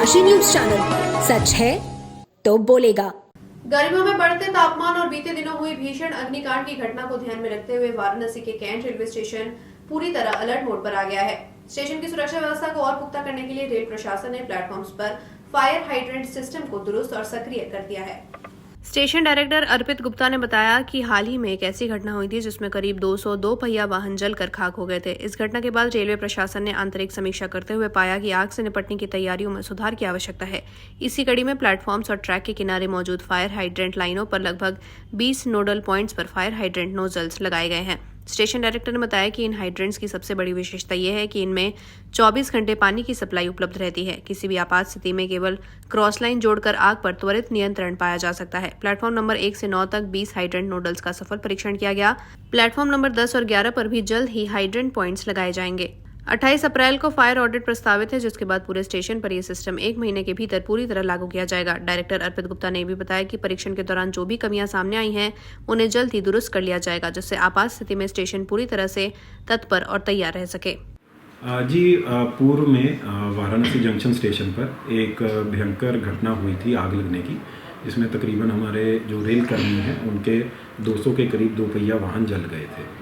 डनकाशी news channel, सच है तो बोलेगा। गर्मियों में बढ़ते तापमान और बीते दिनों हुई भीषण अग्निकांड की घटना को ध्यान में रखते हुए वाराणसी के कैंट रेलवे स्टेशन पूरी तरह अलर्ट मोड पर आ गया है। स्टेशन की सुरक्षा व्यवस्था को और पुख्ता करने के लिए रेल प्रशासन ने प्लेटफॉर्म्स पर फायर हाइड्रेंट सिस्टम को दुरुस्त और सक्रिय कर दिया है। स्टेशन डायरेक्टर अर्पित गुप्ता ने बताया कि हाल ही में एक ऐसी घटना हुई थी जिसमें करीब 202 पहिया वाहन जलकर खाक हो गए थे। इस घटना के बाद रेलवे प्रशासन ने आंतरिक समीक्षा करते हुए पाया कि आग से निपटने की तैयारियों में सुधार की आवश्यकता है। इसी कड़ी में प्लेटफॉर्म्स और ट्रैक के किनारे मौजूद फायर हाइड्रेंट लाइनों पर लगभग 20 नोडल पॉइंट्स पर फायर हाइड्रेंट नोजल्स लगाए गए हैं। स्टेशन डायरेक्टर ने बताया कि इन हाइड्रेंट्स की सबसे बड़ी विशेषता यह है कि इनमें 24 घंटे पानी की सप्लाई उपलब्ध रहती है। किसी भी आपात स्थिति में केवल क्रॉस लाइन जोड़कर आग पर त्वरित नियंत्रण पाया जा सकता है। प्लेटफॉर्म नंबर 1 से 9 तक 20 हाइड्रेंट नोडल्स का सफल परीक्षण किया गया। प्लेटफॉर्म नंबर 10 और 11 पर भी जल्द ही हाइड्रेंट पॉइंट्स लगाए जाएंगे। 28 अप्रैल को फायर ऑडिट प्रस्तावित है, जिसके बाद पूरे स्टेशन पर यह सिस्टम 1 महीने के भीतर पूरी तरह लागू किया जाएगा। डायरेक्टर अर्पित गुप्ता ने भी बताया कि परीक्षण के दौरान जो भी कमियां सामने आई हैं, उन्हें जल्द ही दुरुस्त कर लिया जाएगा, जिससे आपात स्थिति में स्टेशन पूरी तरह से तत्पर और तैयार रह सके। जी, पूर्व में वाराणसी जंक्शन स्टेशन पर एक भयंकर घटना हुई थी आग लगने की, जिसमें तकरीबन हमारे जो रेल कर्मी हैं उनके 200 के करीब 2 पहिया वाहन जल गए थे।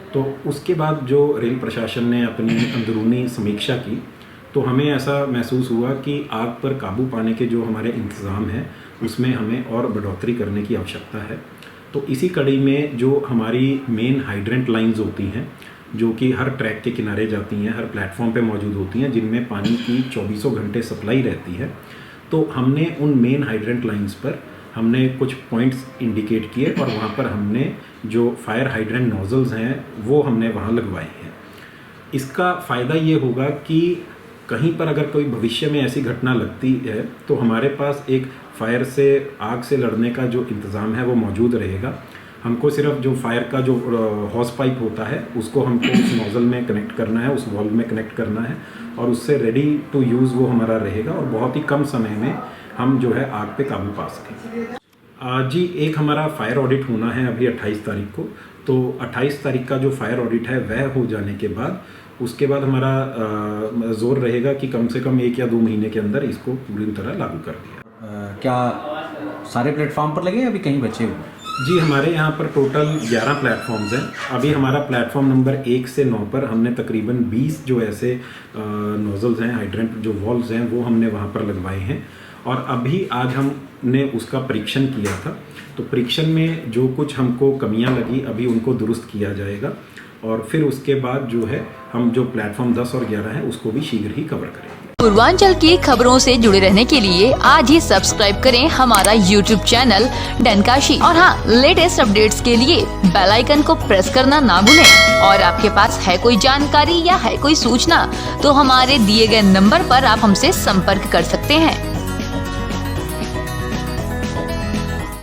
तो उसके बाद जो रेल प्रशासन ने अपनी अंदरूनी समीक्षा की तो हमें ऐसा महसूस हुआ कि आग पर काबू पाने के जो हमारे इंतज़ाम हैं उसमें हमें और बढ़ोतरी करने की आवश्यकता है। तो इसी कड़ी में जो हमारी मेन हाइड्रेंट लाइंस होती हैं, जो कि हर ट्रैक के किनारे जाती हैं, हर प्लेटफॉर्म पे मौजूद होती हैं, जिनमें पानी की 24 घंटे सप्लाई रहती है, तो हमने उन मेन हाइड्रेंट लाइंस पर हमने कुछ पॉइंट्स इंडिकेट किए और वहाँ पर हमने जो फायर हाइड्रेंट नोजल्स हैं वो हमने वहाँ लगवाए हैं। इसका फ़ायदा ये होगा कि कहीं पर अगर कोई भविष्य में ऐसी घटना लगती है तो हमारे पास एक फायर से आग से लड़ने का जो इंतज़ाम है वो मौजूद रहेगा। हमको सिर्फ जो फायर का जो हॉस पाइप होता है उसको हमको उस नोज़ल में कनेक्ट करना है, उस वॉल्व में कनेक्ट करना है और उससे रेडी टू यूज़ वो हमारा रहेगा और बहुत ही कम समय में हम जो है आग पे काबू पा सकें। जी, एक हमारा फायर ऑडिट होना है अभी 28 तारीख को, तो 28 तारीख का जो फायर ऑडिट है वह हो जाने के बाद उसके बाद हमारा जोर रहेगा कि कम से कम 1 या 2 महीने के अंदर इसको पूरी तरह लागू कर दिया। क्या सारे प्लेटफॉर्म पर लगे अभी कहीं बचे हुए? जी, हमारे यहाँ पर टोटल 11 प्लेटफॉर्म्स हैं। अभी हमारा प्लेटफॉर्म नंबर 1 से 9 पर हमने तकरीबन 20 जो ऐसे नोजल्स हैं, हाइड्रेंट जो वॉल्व्स हैं वो हमने वहाँ पर लगवाए हैं और अभी आज हमने उसका परीक्षण किया था। तो परीक्षण में जो कुछ हमको कमियां लगी अभी उनको दुरुस्त किया जाएगा और फिर उसके बाद जो है हम जो प्लेटफॉर्म 10 और 11 है उसको भी शीघ्र ही कवर करेंगे। पूर्वांचल की खबरों से जुड़े रहने के लिए आज ही सब्सक्राइब करें हमारा YouTube चैनल डनकाशी और हाँ, लेटेस्ट अपडेट्स के लिए बेल आइकन को प्रेस करना ना भूलें। और आपके पास है कोई जानकारी या है कोई सूचना तो हमारे दिए गए नंबर पर आप हमसे संपर्क कर सकते हैं।